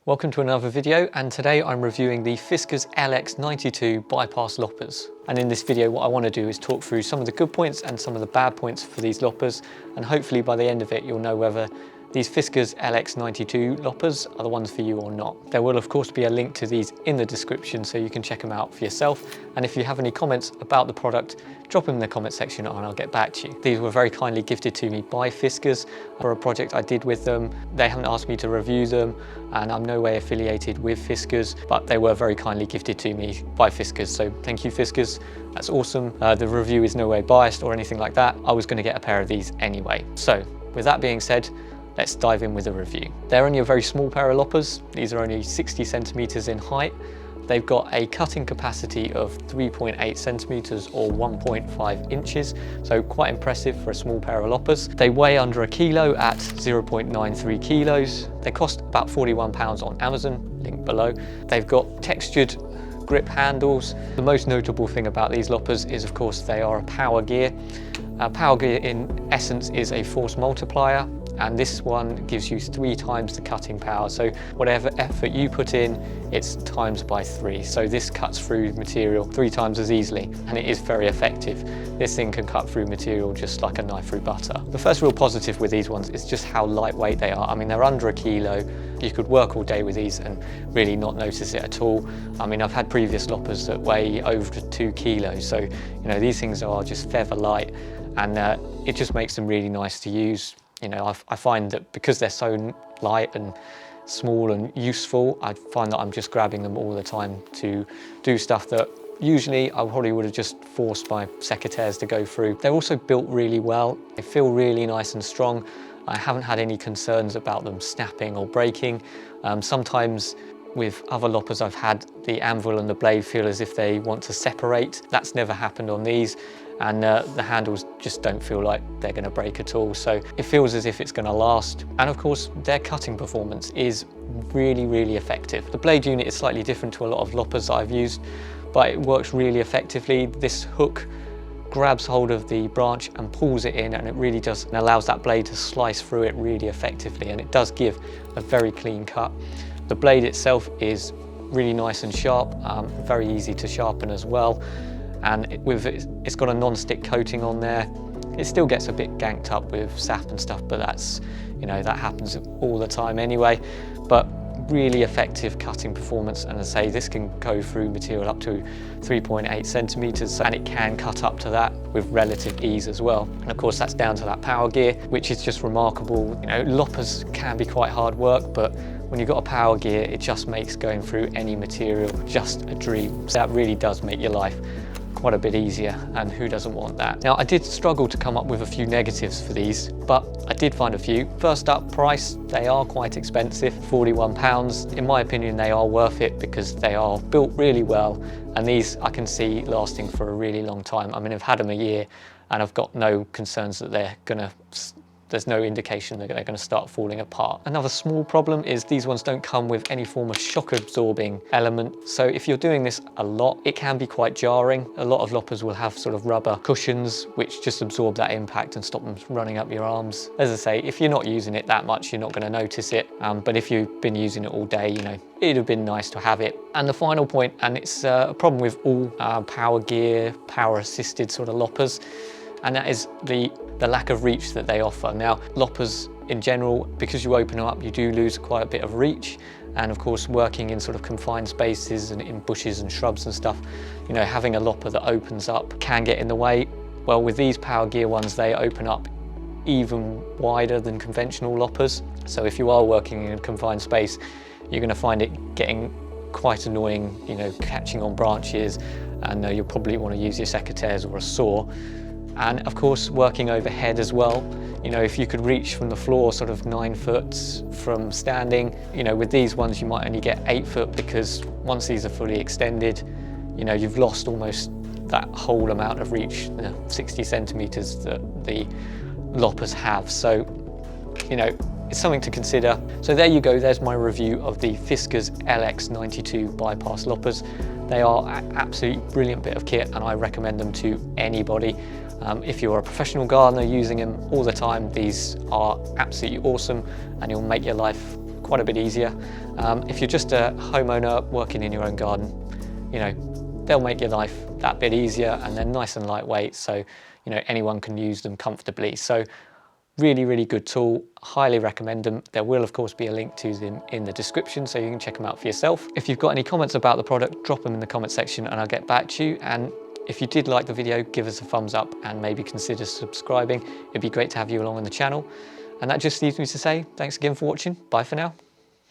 Welcome to another video, and today I'm reviewing the Fiskars LX92 bypass loppers. And in this video what I want to do is talk through some of the good points and some of the bad points for these loppers, and hopefully by the end of it you'll know whether these Fiskars LX92 loppers are the ones for you or not. There will of course be a link to these in the description so you can check them out for yourself, and if you have any comments about the product, drop them in the comment section and I'll get back to you. These were very kindly gifted to me by Fiskars for a project I did with them. They haven't asked me to review them and I'm no way affiliated with Fiskars, but they were very kindly gifted to me by Fiskars, so thank you Fiskars, that's awesome. The review is no way biased or anything like that. I was going to get a pair of these anyway. So with that being said, let's dive in with a review. They're only a very small pair of loppers. These are only 60 centimeters in height. They've got a cutting capacity of 3.8 centimeters or 1.5 inches, so quite impressive for a small pair of loppers. They weigh under a kilo at 0.93 kilos. They cost about £41 on Amazon, link below. They've got textured grip handles. The most notable thing about these loppers is of course they are a PowerGear. PowerGear in essence is a force multiplier, and this one gives you 3 times the cutting power, so whatever effort you put in, it's times by 3. So this cuts through material 3 times as easily, and it is very effective. This thing can cut through material just like a knife through butter. The first real positive with these ones is just how lightweight they are. I mean, they're under a kilo. You could work all day with these and really not notice it at all. I mean, I've had previous loppers that weigh over 2 kilos, so you know, these things are just feather light, and it just makes them really nice to use. You know, I find that because they're so light and small and useful, I find that I'm just grabbing them all the time to do stuff that usually I probably would have just forced my secateurs to go through. They're also built really well. They feel really nice and strong. I haven't had any concerns about them snapping or breaking. Sometimes with other loppers I've had the anvil and the blade feel as if they want to separate. That's never happened on these, and the handles just don't feel like they're going to break at all, so it feels as if it's going to last. And of course their cutting performance is really effective. The blade unit is slightly different to a lot of loppers that I've used, but it works really effectively. This hook grabs hold of the branch and pulls it in, and it really does, and allows that blade to slice through it really effectively, and it does give a very clean cut. The blade itself is really nice and sharp, very easy to sharpen as well, and it's got a non-stick coating on there. It still gets a bit ganked up with sap and stuff, but that's, you know, that happens all the time anyway. But really effective cutting performance, and as I say, this can go through material up to 3.8 centimeters, and it can cut up to that with relative ease as well. And of course that's down to that PowerGear, which is just remarkable. You know, loppers can be quite hard work, but when you've got a PowerGear, it just makes going through any material just a dream. So that really does make your life quite a bit easier, and who doesn't want that? Now, I did struggle to come up with a few negatives for these, but I did find a few. First up, price. They are quite expensive, £41. In my opinion, they are worth it because they are built really well, and these I can see lasting for a really long time. I mean, I've had them a year and I've got no concerns that there's no indication that they're going to start falling apart. Another small problem is these ones don't come with any form of shock absorbing element. So if you're doing this a lot, it can be quite jarring. A lot of loppers will have sort of rubber cushions which just absorb that impact and stop them running up your arms. As I say, if you're not using it that much, you're not going to notice it. But if you've been using it all day, you know, it'd have been nice to have it. And the final point, and it's a problem with all PowerGear, power assisted sort of loppers, and that is the lack of reach that they offer. Now, loppers in general, because you open them up, you do lose quite a bit of reach. And of course, working in sort of confined spaces and in bushes and shrubs and stuff, you know, having a lopper that opens up can get in the way. Well, with these PowerGear ones, they open up even wider than conventional loppers. So if you are working in a confined space, you're going to find it getting quite annoying, you know, catching on branches, and you'll probably want to use your secateurs or a saw. And of course, working overhead as well. You know, if you could reach from the floor sort of 9 foot from standing, you know, with these ones you might only get 8 foot, because once these are fully extended, you know, you've lost almost that whole amount of reach, 60 centimeters that the loppers have. So, you know, it's something to consider. So there you go, there's my review of the Fiskars LX92 bypass loppers. They are an absolutely brilliant bit of kit, and I recommend them to anybody. If you're a professional gardener using them all the time, these are absolutely awesome, and you'll make your life quite a bit easier. If you're just a homeowner working in your own garden, you know, they'll make your life that bit easier, and they're nice and lightweight, so you know anyone can use them comfortably. So really good tool, highly recommend them. There will of course be a link to them in the description so you can check them out for yourself. If you've got any comments about the product, drop them in the comment section and I'll get back to you. And if you did like the video, give us a thumbs up and maybe consider subscribing. It'd be great to have you along on the channel. And that just leaves me to say thanks again for watching. Bye for now.